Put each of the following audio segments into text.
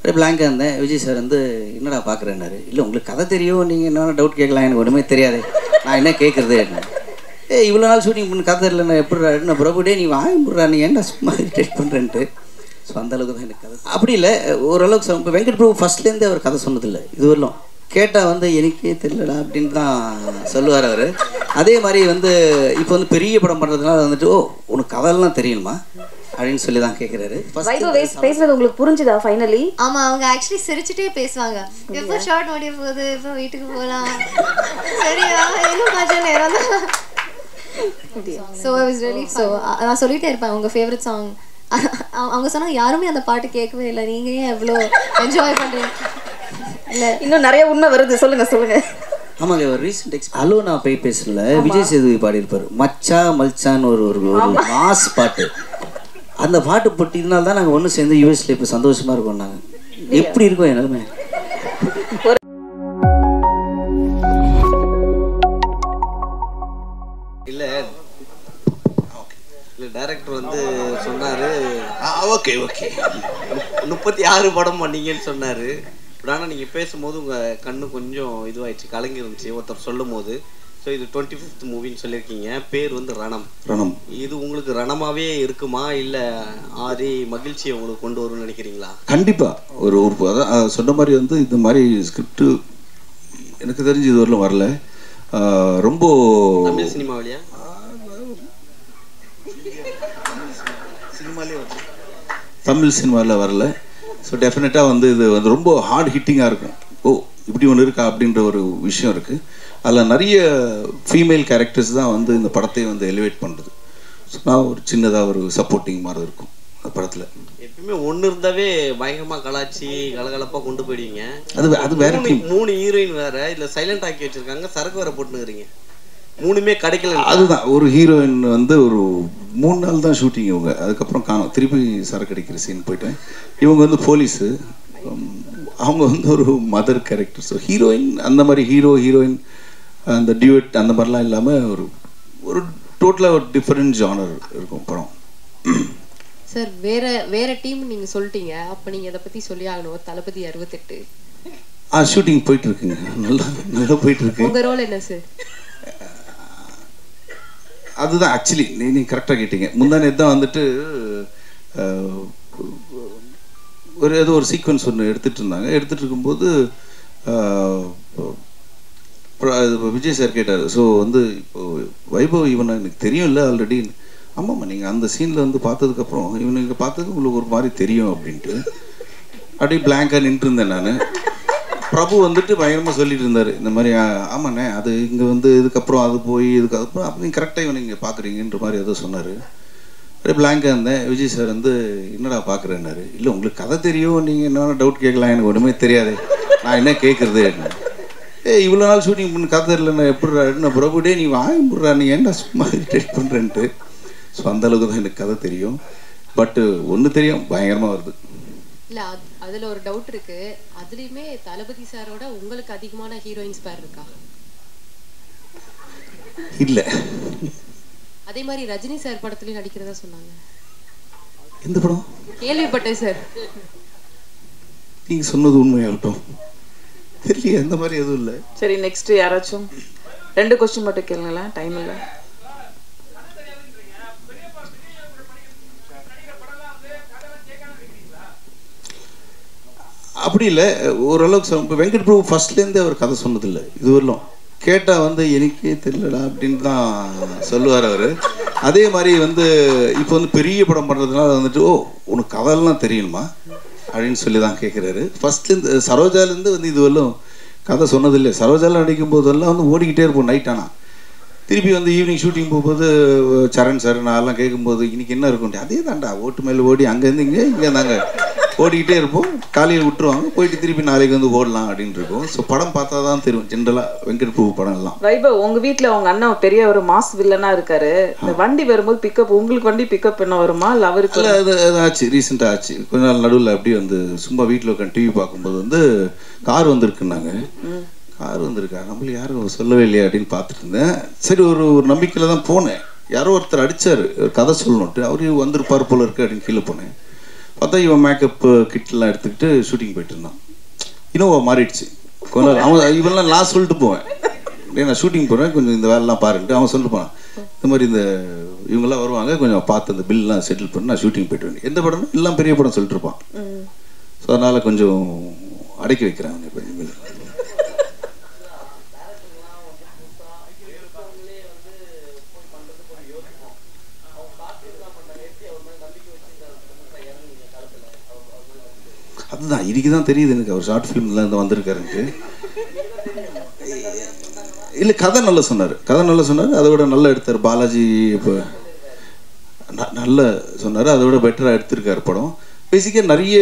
அப்படியே பிளாங்காக இருந்தேன். விஜய் சார் வந்து என்னடா பார்க்குறேன்னாரு. இல்லை உங்களுக்கு கதை தெரியும், நீங்கள் என்ன டவுட் கேட்கலாம், எனக்கு ஒன்றுமே தெரியாது, நான் என்ன கேட்குறது என்ன. இவ்வளோ நாள் ஷூட்டிங் பண்ண கதை இல்லை, நான் எப்படி என்ன பிரபுடே நீ வாங்கிடுறா, நீ என்ன சும்மா இரிட்டேட் பண்ணுறேன்ட்டு. ஸோ அந்தளவுக்கு தான் எனக்கு கதை அப்படி இல்லை. ஓரளவுக்கு இப்போ வெங்கட் பிரபு ஃபஸ்ட்லேருந்தே அவர் கதை சொன்னதில்லை இது வரலாம். கேட்டால் வந்து எனக்கே தெரியலடா அப்படின்னு தான் சொல்லுவார் அவர். அதே மாதிரி வந்து இப்போ வந்து பெரிய படம் பண்ணுறதுனால வந்துட்டு ஓ உனக்கு கதையெல்லாம் தெரியணுமா அப்படின்னு சொல்லி தான் கேட்குறாரு. பேசுறது உங்களுக்கு புரிஞ்சுதா ஃபைனலி? ஆமாம், அவங்க ஆக்சுவலி சிரிச்சுட்டே பேசுவாங்க. எப்போ ஷார்ட் முடிய போகுது, எப்போ வீட்டுக்கு போகலாம், சரியா இன்னும் கொஞ்சம் நேரம் தான். So I was really so நான் சொல்லிகிட்டே இருப்பேன் உங்கள் ஃபேவரட் சாங். அவங்க சொன்னாங்க யாருமே அந்த பாட்டு கேட்கவே இல்லை, நீங்கள் ஏன் எவ்வளோ என்ஜாய் பண்ணுறீங்க? இல்லை இன்னும் நிறைய உண்மை வருது, சொல்லுங்கள். ஆமாங்க, ஒரு ரீசெண்ட் ஹலோ நான் போய் பேசல விஜய் சேதுபதி பாடியிருப்பார் மச்சா மல்சான்னு ஒரு மாஸ் பாட்டு. அந்த பாட்டு போட்டினால தான் நாங்கள் ஒன்று சேர்ந்து யூஎஸ்ல இப்போ சந்தோஷமாக இருக்கோம். நாங்கள் எப்படி இருக்கோம் எல்லாருமே. இல்லை டைரக்டர் வந்து சொன்னார் ஓகே 36 படம் பண்ணீங்கன்னு சொன்னார். ஆனால் நீங்கள் பேசும்போது உங்கள் கண்ணு கொஞ்சம் இதுவாகிடுச்சு, கலங்கி இருந்துச்சு ஒருத்தர் சொல்லும் போது. ஸோ இது 25th மூவின்னு சொல்லியிருக்கீங்க. பேர் வந்து ரணம். இது உங்களுக்கு ரணமாகவே இருக்குமா, இல்லை ஆதி மகிழ்ச்சியை உங்களுக்கு கொண்டு வரும்னு நினைக்கிறீங்களா? கண்டிப்பாக ஒரு அதான் சொன்ன மாதிரி வந்து இந்த மாதிரி ஸ்கிரிப்டு எனக்கு தெரிஞ்சு இது வரலாம் வரல. ரொம்ப தமிழ் சினிமாவிலையா? தமிழ் சினிமாவில் வரல. ஸோ டெஃபினட்டாக வந்து இது வந்து ரொம்ப ஹார்ட் ஹிட்டிங்காக இருக்கும். ஓ இப்படி ஒன்று இருக்கா அப்படின்ற ஒரு விஷயம் இருக்குது. அதில் நிறைய ஃபீமேல் கேரக்டர்ஸ் தான் வந்து இந்த படத்தை வந்து எலிவேட் பண்ணுறது. ஸோ நான் ஒரு சின்னதாக ஒரு சப்போர்ட்டிங் மாதிரி இருக்கும் அந்த படத்தில். எப்பயுமே ஒன்று இருந்தாவே பயங்கரமாக கலாச்சி கலகலப்பாக கொண்டு போயிடுவீங்க. அது வேற 3 ஹீரோயின் வேறு இதில் சைலண்ட் ஆக்கி வச்சுருக்காங்க, சரக்கு வேறு போட்டுனுக்கிறீங்க, 3மே கிடைக்கல. அதுதான் ஒரு ஹீரோயின் வந்து ஒரு 3 நாள் தான் ஷூட்டிங் இவங்க, அதுக்கப்புறம் காணும். திருப்பி சரக்கு அடிக்கிற சீன் போயிட்டேன். இவங்க வந்து போலீஸு, அவங்க வந்து ஒரு மதர் கேரக்டர். ஸோ ஹீரோயின் அந்த மாதிரி ஹீரோயின் அந்த டியூட் அந்த மாதிரிலாம் இல்லாமல் ஒரு டோட்டலாக ஒரு டிஃப்ரெண்ட் ஜானர் இருக்கும் படம். சார் வேற டீம் நீங்கள் சொல்லிட்டீங்க, அப்போ நீங்கள் இதை பற்றி சொல்லி ஆகணும். தளபதி 68 ஷூட்டிங் போயிட்டு இருக்குங்க, நல்லா போயிட்டு இருக்கு. உங்கள் ரோல் என்ன சார்? அதுதான் ஆக்சுவலி நீங்கள் கரெக்டாக கேட்டீங்க. முந்தானே தான் வந்துட்டு ஏதோ ஒரு சீக்வன்ஸ் ஒன்று எடுத்துகிட்டு இருக்கும்போது விஜய் சார் கேட்டார். ஸோ வந்து இப்போது வைபவ் இவனை எனக்கு தெரியும் இல்லை ஆல்ரெடி. ஆமாம்மா நீங்கள் அந்த சீனில் வந்து பார்த்ததுக்கப்புறம் இவனுக்கு பார்த்தது உங்களுக்கு ஒரு மாதிரி தெரியும் அப்படின்ட்டு அப்படியே பிளாங்காக நின்றுருந்தேன் நான். பிரபு வந்துட்டு பயங்கரமாக சொல்லிட்டு இருந்தார் இந்த மாதிரி. ஆமாண்ணே அது இங்கே வந்து இதுக்கப்புறம் அது போய் இதுக்கப்புறம் அப்போ நீங்கள் கரெக்டாக இவனை இங்கே பார்க்குறீங்கன்ற மாதிரி ஏதோ சொன்னார். அப்படியே பிளாங்காக இருந்தேன். விஜய் சார் வந்து என்னடா பார்க்குறேன்னாரு. இல்லை உங்களுக்கு கதை தெரியும், நீங்கள் என்ன டவுட் கேட்கலாம், எனக்கு ஒன்றுமே தெரியாது, நான் என்ன கேட்குறது என்ன. இவ்வளோ நாள் ஷூட்டிங் பண்ண கதை இல்லை, நான் எப்படி என்ன பிரபுடே நீ வாங்கிடுறா, நீ என்ன சும்மா இரிட்டேட் பண்ணுறேன்ட்டு. ஸோ அந்தளவுக்கு தான் எனக்கு கதை தெரியும். பட்டு ஒன்று தெரியும், பயங்கரமாக வருது. இல்லை அதில் ஒரு டவுட் இருக்கு, அதுலேயுமே தளபதி சாரோட உங்களுக்கு அதிகமான ஹீரோயின்ஸ் பேர் இருக்கா? இல்லை. அதே மாதிரி ரஜினி சார் படத்துலையும் நடிக்கிறதா சொன்னாங்க. எந்த படம்? கேள்விப்பட்டேன் சார். நீங்கள் சொன்னது உண்மையாகட்டும் தெரியல, எந்த மாதிரி எதுவும் இல்லை. சரி நெக்ஸ்ட் யாராச்சும் 2 கொஸ்டின் மட்டும் கேளுங்களேன், டைம் இல்லை. அப்படி இல்லை, ஓரளவுக்கு இப்போ வெங்கட் பிரபு ஃபஸ்ட்லேருந்தே அவர் கதை சொன்னதில்லை இது வரலாம். கேட்டால் வந்து எனக்கே தெரியலடா அப்படின்னு தான் சொல்லுவார் அவர். அதே மாதிரி வந்து இப்போ வந்து பெரிய படம் பண்ணுறதுனால வந்துட்டு ஓ உனக்கு கதையெல்லாம் தெரியணுமா அப்படின்னு சொல்லி தான் கேட்குறாரு. ஃபஸ்ட்லேருந்து சரோஜாலேருந்து வந்து இது வரலாம் கதை சொன்னதில்லை. சரோஜாவில் நடிக்கும் போதெல்லாம் வந்து ஓடிக்கிட்டே இருப்போம் நைட். ஆனால் திருப்பி வந்து ஈவினிங் ஷூட்டிங் போகும்போது சரண் சார் நான்லாம் கேட்கும்போது இன்றைக்கி என்ன இருக்கும், அதே தான்டா ஓட்டு மேலே ஓடி அங்கேருந்து இங்கே தாங்க ஓடிக்கிட்டே இருப்போம். காலையில் விட்டுருவாங்க, போயிட்டு திருப்பி நாளைக்கு வந்து ஓடலாம் அப்படின்னு இருக்கும். ஸோ படம் பார்த்தா தான் தெரியும் ஜென்ரலாக வெங்கட் பிரபு படம் எல்லாம். வைபவ் உங்கள் வீட்டில் உங்கள் அண்ணன் பெரிய ஒரு மாஸ் வில்லனாக இருக்காரு. இந்த வண்டி வரும்போது பிக்கப் உங்களுக்கு வண்டி பிக்கப் என்ன வருமா இல்லை அவருக்கு? இல்லை அது ஆச்சு, ரீசெண்டாக ஆச்சு. கொஞ்ச நாள் நடுவில் அப்படி வந்து சும்மா வீட்டில் உட்காந்து டிவி பார்க்கும்போது வந்து கார் வந்திருக்குன்னாங்க. கார் வந்திருக்கா, நம்மளுக்கு யாரும் சொல்லவே இல்லையா அப்படின்னு பார்த்துட்டு இருந்தேன். சரி ஒரு நம்பிக்கையில் தான் போனேன். யாரோ ஒருத்தர் அடித்தார் கதை சொல்லணுன்ட்டு, அவரு வந்திருப்பார் போல இருக்கு அப்படின்னு கீழே போனேன். பார்த்தா இவன் மேக்கப் கிட்லாம் எடுத்துக்கிட்டு ஷூட்டிங் போயிட்டு இருந்தான். இனோவா மாறிடுச்சு கொஞ்ச நாள். அவன் இவெல்லாம் நான் சொல்லிட்டு போவேன், நான் ஷூட்டிங் போகிறேன் கொஞ்சம் இந்த வேலைலாம் பாருன்ட்டு அவன் சொல்லிட்டு போனான். இந்த மாதிரி இந்த இவங்கெல்லாம் வருவாங்க கொஞ்சம் பார்த்து அந்த பில்லாம் செட்டில் பண்ணி நான் ஷூட்டிங் போயிட்டு வேண்டிய எந்த படம்னா எல்லாம் பெரிய படம் சொல்லிட்டு இருப்பான். ஸோ அதனால் கொஞ்சம் அடக்கி வைக்கிறாங்க இப்போ இனிமேல். அதுதான் இதுக்கு தான் தெரியுது எனக்கு அவர் ஷார்ட் ஃபிலிம்ல இருந்து வந்திருக்காருன்ட்டு. இல்லை கதை நல்லா சொன்னார், கதை நல்லா சொன்னார், அதை விட நல்லா எடுத்தார். பாலாஜி இப்போ நல்ல சொன்னார், அதை விட பெட்டராக எடுத்திருக்கார் படம். பேசிக்காக நிறைய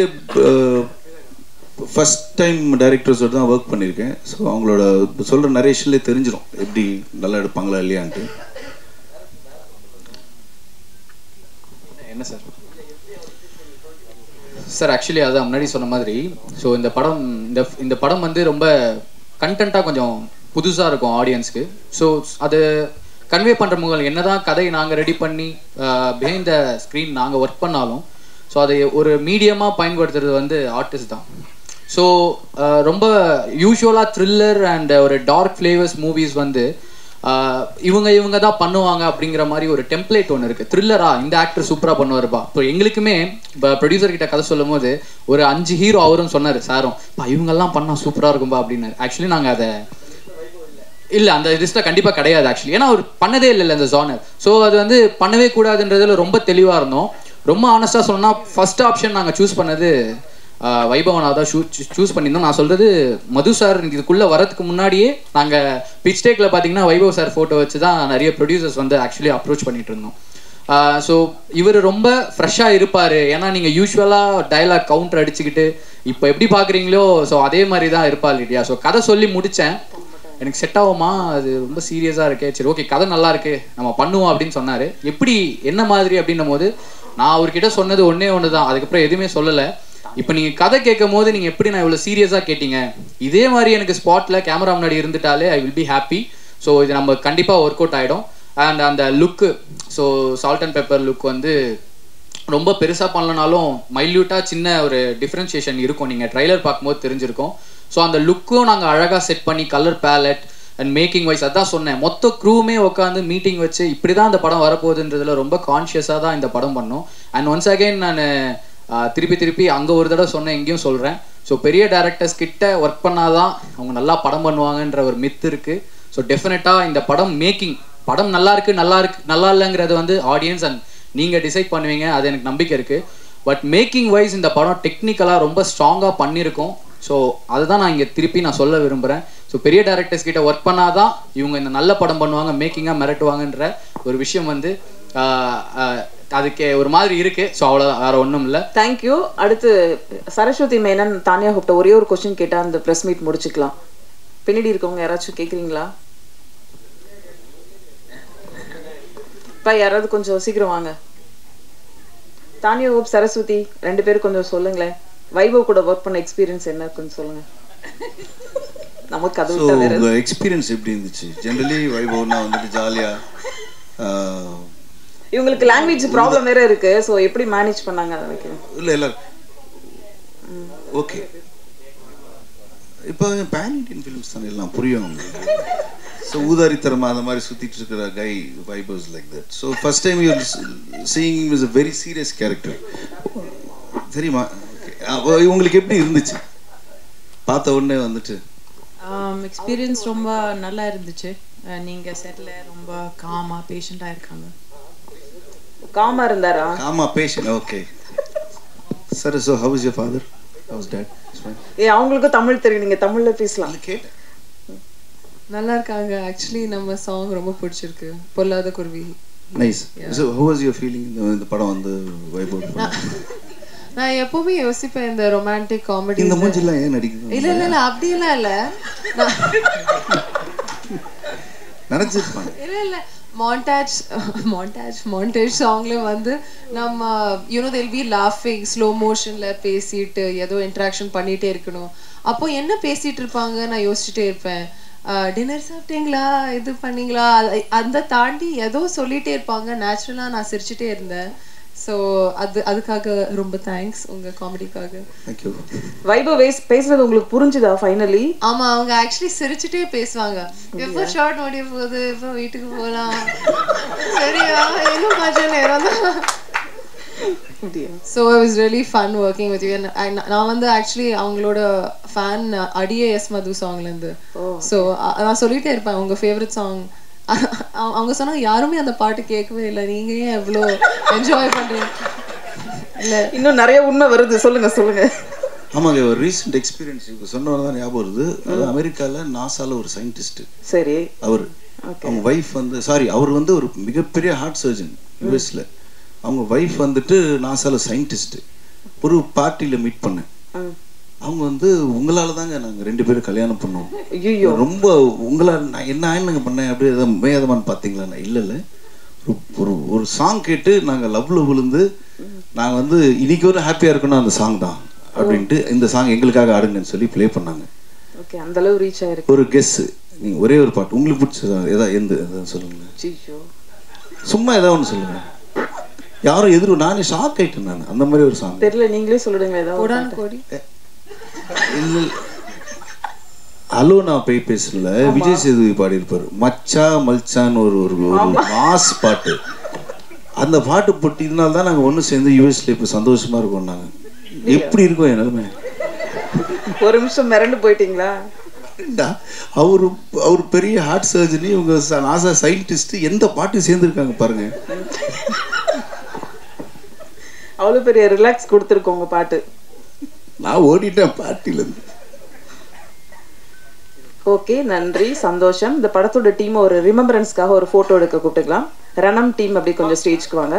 ஃபஸ்ட் டைம் டைரக்டர்ஸோடு தான் ஒர்க் பண்ணியிருக்கேன். ஸோ அவங்களோட சொல்கிற நரேஷன்லேயே தெரிஞ்சிடும் எப்படி நல்லா எடுப்பாங்களா இல்லையான்ட்டு. என்ன சார் சார் ஆக்சுவலி அதான் முன்னாடி சொன்ன மாதிரி, ஸோ இந்த படம் வந்து ரொம்ப கண்டென்ட்டாக கொஞ்சம் புதுசாக இருக்கும் ஆடியன்ஸ்க்கு. ஸோ அது கன்வே பண்ணுற முகல் என்ன தான் கதை நாங்கள் ரெடி பண்ணி பிஹைண்ட் த ஸ்க்ரீன் நாங்கள் ஒர்க் பண்ணாலும், ஸோ அதை ஒரு மீடியமாக பயன்படுத்துறது வந்து ஆர்டிஸ்ட் தான். ஸோ ரொம்ப யூஸ்வலாக த்ரில்லர் அண்ட் ஒரு டார்க் ஃப்ளேவர்ஸ் மூவிஸ் வந்து இவங்க தான் பண்ணுவாங்க அப்படிங்கிற மாதிரி ஒரு டெம்ப்ளேட் ஒன்று இருக்குது. த்ரில்லரா இந்த ஆக்டர் சூப்பராக பண்ணுவாருப்பா. இப்போ எங்களுக்குமே இப்போ ப்ரொடியூசர் கிட்ட கதை சொல்லும் போது ஒரு 5 ஹீரோ அவரும் சொன்னார், சாரும் இவங்கெல்லாம் பண்ணால் சூப்பராக இருக்கும்பா அப்படின்னாரு. ஆக்சுவலி நாங்கள் அதை இல்லை அந்த லிஸ்ட்டில் கண்டிப்பாக கிடையாது ஆக்சுவலி, ஏன்னா அவர் பண்ணதே இல்லை அந்த ஜானர். ஸோ அது வந்து பண்ணவே கூடாதுன்றதுல ரொம்ப தெளிவாக இருந்தோம். ரொம்ப ஆனஸ்டாக சொன்னால் ஃபர்ஸ்ட் ஆப்ஷன் நாங்கள் சூஸ் பண்ணது வைபவனா தான் சூஸ் பண்ணியிருந்தோம். நான் சொல்கிறது மது சார் இதுக்குள்ளே வரதுக்கு முன்னாடியே நாங்கள் பிச் டேக்கில் பார்த்தீங்கன்னா வைபவ் சார் ஃபோட்டோ வச்சு தான் நிறைய ப்ரொடியூசர்ஸ் வந்து ஆக்சுவலி அப்ரோச் பண்ணிட்டு இருந்தோம். ஸோ இவர் ரொம்ப ஃப்ரெஷ்ஷாக இருப்பார், ஏன்னா நீங்கள் யூஸ்வலாக டைலாக் கவுண்டர் அடிச்சுக்கிட்டு இப்போ எப்படி பார்க்குறீங்களோ ஸோ அதே மாதிரி தான் இருப்பார் இல்லையா. ஸோ கதை சொல்லி முடித்தேன், எனக்கு செட் ஆகுமா அது ரொம்ப சீரியஸாக இருக்கே, சரி ஓகே கதை நல்லா இருக்கு நம்ம பண்ணுவோம் அப்படின்னு சொன்னார். எப்படி என்ன மாதிரி அப்படின்னும் போது நான் அவர்கிட்ட சொன்னது ஒன்று தான், அதுக்கப்புறம் எதுவுமே சொல்லலை. இப்போ நீங்கள் கதை கேட்கும் போது நீங்கள் எப்படி நான் இவ்வளோ சீரியஸாக கேட்டீங்க, இதே மாதிரி எனக்கு ஸ்பாட்டில் கேமரா முன்னாடி இருந்துட்டாலே I will be happy. So இது நம்ம கண்டிப்பாக ஒர்க் அவுட் ஆகிடும். அண்ட் அந்த look, so salt and pepper look வந்து ரொம்ப பெருசாக பண்ணலனாலும் மைல்யூட்டாக சின்ன ஒரு டிஃப்ரென்ஷியேஷன் இருக்கும், நீங்கள் ட்ரைலர் பார்க்கும்போது தெரிஞ்சிருக்கும். ஸோ அந்த லுக்கும் நாங்கள் அழகாக செட் பண்ணி colour palette and making wise அதான் சொன்னேன், மொத்த க்ரூவுமே உட்காந்து மீட்டிங் வச்சு இப்படி தான் இந்த படம் வரப்போகுதுன்றதுல ரொம்ப கான்ஷியஸாக தான் இந்த படம் பண்ணோம். அண்ட் ஒன்ஸ் அகெயின் நான் திருப்பி அங்கே ஒரு தடவை சொன்னேன், எங்கேயும் சொல்கிறேன். ஸோ பெரிய டேரக்டர்ஸ் கிட்ட ஒர்க் பண்ணாதான் அவங்க நல்லா படம் பண்ணுவாங்கன்ற ஒரு மித்து இருக்குது. ஸோ டெஃபினட்டாக இந்த படம் படம் நல்லா இல்லைங்கிறது வந்து ஆடியன்ஸ் அண்ட் நீங்கள் டிசைட் பண்ணுவீங்க, அது எனக்கு நம்பிக்கை இருக்குது. பட் மேக்கிங் வைஸ் இந்த படம் டெக்னிக்கலாக ரொம்ப ஸ்ட்ராங்காக பண்ணியிருக்கோம். ஸோ அதுதான் நான் இங்கே நான் சொல்ல விரும்புகிறேன். ஸோ பெரிய டேரக்டர்ஸ் கிட்ட ஒர்க் பண்ணாதான் இவங்க இந்த நல்ல படம் பண்ணுவாங்க, மேக்கிங்காக மிரட்டுவாங்கன்ற ஒரு விஷயம் வந்து அதுக்கு ஒரு மாதிரி இருக்கு. ஸோ அவ்வளோ வேற ஒன்றும் இல்லை. தேங்க்யூ. அடுத்து சரஸ்வதி மேனன் தானியா கூப்பிட்ட ஒரே ஒரு கொஸ்டின் கேட்டால் அந்த ப்ரெஸ் மீட் முடிச்சுக்கலாம். பின்னாடி இருக்கவங்க யாராச்சும் கேட்குறீங்களா? இப்போ யாராவது கொஞ்சம் சீக்கிரம் வாங்க. தானியா ஹோப் சரஸ்வதி 2 பேரும் கொஞ்சம் சொல்லுங்களேன், வைபவ் கூட ஒர்க் பண்ண எக்ஸ்பீரியன்ஸ் என்ன கொஞ்சம் சொல்லுங்க. நமக்கு அது விட்டா வேற உங்க எக்ஸ்பீரியன்ஸ் எப்படி இருந்துச்சு? ஜெனரலி வைபவ்னா வந்துட்டு ஜாலியா, இவங்களுக்கு லாங்குவேஜ் ப்ராப்ளம் வேற இருக்கு, ஸோ எப்படி மேனேஜ் பண்ணாங்க அதை வைக்கணும்? இல்லை இல்லை ஓகே. இப்போ பேன் இண்டியன் ஃபிலிம்ஸ் தானே எல்லாம் புரியும். ஸோ ஊதாரித்தரமாக அந்த மாதிரி சுற்றிட்டு இருக்கிற guy vibes like that. So first time you seeing is a very serious character தெரியுமா? ஓகே, உங்களுக்கு எப்படி இருந்துச்சு பார்த்த உடனே வந்துட்டு? எக்ஸ்பீரியன்ஸ் ரொம்ப நல்லா இருந்துச்சு. நீங்கள் செட்டில் ரொம்ப காமாக பேஷண்ட்டாக இருக்காங்க. காமா இருந்தாரா? Coma patient. Okay sir. So how is your father? How is dad? அவங்களுக்கு தமிழ் தெரியும், நீங்கள் தமிழில் பேசலாம். கேட்டேன். நல்லா இருக்காங்க. ஆக்சுவலி நம்ம சாங் ரொம்ப பிடிச்சிருக்கு, பொல்லாத குருவி. Nice. So how was your feeling இந்த படம் வந்து வைபவ்? நான் எப்பவுமே யோசிப்பேன் இந்த ரொமான்டிக் காமெடி இந்த மூஞ்சிலாம் ஏன் நடிக்குது? இல்ல அப்படியெல்லாம் இல்ல, நினைச்சிருப்பாங்க. இல்ல மாண்டேஜ் சாங்ல வந்து நம்ம they'll be laughing ஸ்லோ மோஷன்ல பேசிட்டு ஏதோ இன்டராக்ஷன் பண்ணிட்டே இருக்கணும். அப்போ என்ன பேசிட்டு இருப்பாங்க நான் யோசிச்சுட்டே இருப்பேன். டின்னர் சாப்பிட்டீங்களா, இது பண்ணீங்களா, அந்த தாண்டி ஏதோ சொல்லிட்டே இருப்பாங்க. நேச்சுரலா நான் சிரிச்சுட்டே இருந்தேன். ஸோ அதுக்காக ரொம்ப தேங்க்ஸ் உங்க காமெடிக்காக. தேங்க்யூ. வைபவ் பேசுறது உங்களுக்கு புரிஞ்சுதா ஃபைனலி? ஆமா, அவங்க ஆக்சுவலி சிரிச்சுட்டே பேசுவாங்க. எப்போ ஷார்ட் முடிய போகுது, எப்போ வீட்டுக்கு போகலாம், சரியா இன்னும் கொஞ்சம் நேரம் தான். So it was really fun working with you. And நான் வந்து ஆக்சுவலி அவங்களோட ஃபேன் அடியே எஸ் மது சாங்லேருந்து. ஸோ நான் சொல்லிட்டே இருப்பேன் உங்க ஃபேவரட் சாங். அவங்க சொன்னாங்க யாருமே அந்த பாட்டு கேட்கவே இல்லை, நீங்க ஏன் எவ்வளோ என்ஜாய் பண்றீங்க? இல்லை இன்னும் நிறைய உண்மை வருது, சொல்லுங்க சொல்லுங்க. ஆமாங்க, ஒரு ரீசெண்ட் எக்ஸ்பீரியன்ஸ் இவங்க சொன்னவங்க தான் ஞாபகம் வருது. அது அமெரிக்காவில் நாசால ஒரு சயின்டிஸ்ட். சரி. அவர் அவங்க ஒய்ஃப் வந்து அவர் வந்து ஒரு மிகப்பெரிய ஹார்ட் சர்ஜன் யூஎஸ்ல. அவங்க ஒய்ஃப் வந்துட்டு நாசால சயின்டிஸ்ட். ஒரு பார்ட்டியில் மீட் பண்ணேன். அவங்க வந்து உங்களால தாங்க நாங்கள் 2 பேரும் கல்யாணம் பண்ணோம், ரொம்ப உங்களால் நான் என்ன ஆயினுங்க பண்ணேன் அப்படி எதாவது மேதமானு பார்த்தீங்களா? நான் இல்லை ஒரு சாங் கேட்டு நாங்கள் லவ்ல விழுந்து நாங்கள் வந்து இன்னைக்கு ஒரு ஹாப்பியாக இருக்கணும் அந்த சாங் தான் அப்படின்ட்டு இந்த சாங் எங்களுக்காக ஆடுங்கன்னு சொல்லி ப்ளே பண்ணாங்க. ஓகே, அந்த அளவு ரீச் ஆயிருக்கு. ஒரு கெஸ், நீங்கள் ஒரே ஒரு பாட்டு உங்களுக்கு பிடிச்சதா எதாவது சொல்லுங்க, சும்மா ஏதாவது ஒன்று சொல்லுங்க. யாரும் எதிரும் நானே ஷாக் ஆயிட்டேன் நான். அந்த மாதிரி ஒரு சாங் தெரியல, நீங்களே சொல்லிடுங்க ஏதாவது. ஹலோ நான் போய் பேசல, விஜய் சேதுபதி பாடி இருப்பாரு மச்சா மல்சான்னு ஒரு மாஸ் பாட்டு. அந்த பாட்டு போட்டு இதனால தான் நாங்கள் ஒன்று சேர்ந்து யூஎஸ்ல இப்போ சந்தோஷமா இருக்கோம். நாங்கள் எப்படி இருக்கோம் என் நிலைமை? ஒரு நிமிஷம் மிரண்டு போயிட்டீங்களா? அவரு பெரிய ஹார்ட் சர்ஜரி, இவங்க நாசா சயின்டிஸ்ட், எந்த பாட்டு சேர்ந்துருக்காங்க பாருங்க. அவ்வளோ பெரிய ரிலாக்ஸ் கொடுத்துருக்கோங்க பாட்டு. நான் ஓடிட்டேன் பார்ட்டிலேருந்து. ஓகே, நன்றி, சந்தோஷம். இந்த படத்தோட டீம் ஒரு ரிமெம்பரன்ஸ்க்காக ஒரு ஃபோட்டோ எடுக்க கூப்பிட்டுக்கலாம். ரணம் டீம் அப்படி கொஞ்சம் ஸ்டேஜ்க்கு வாங்க.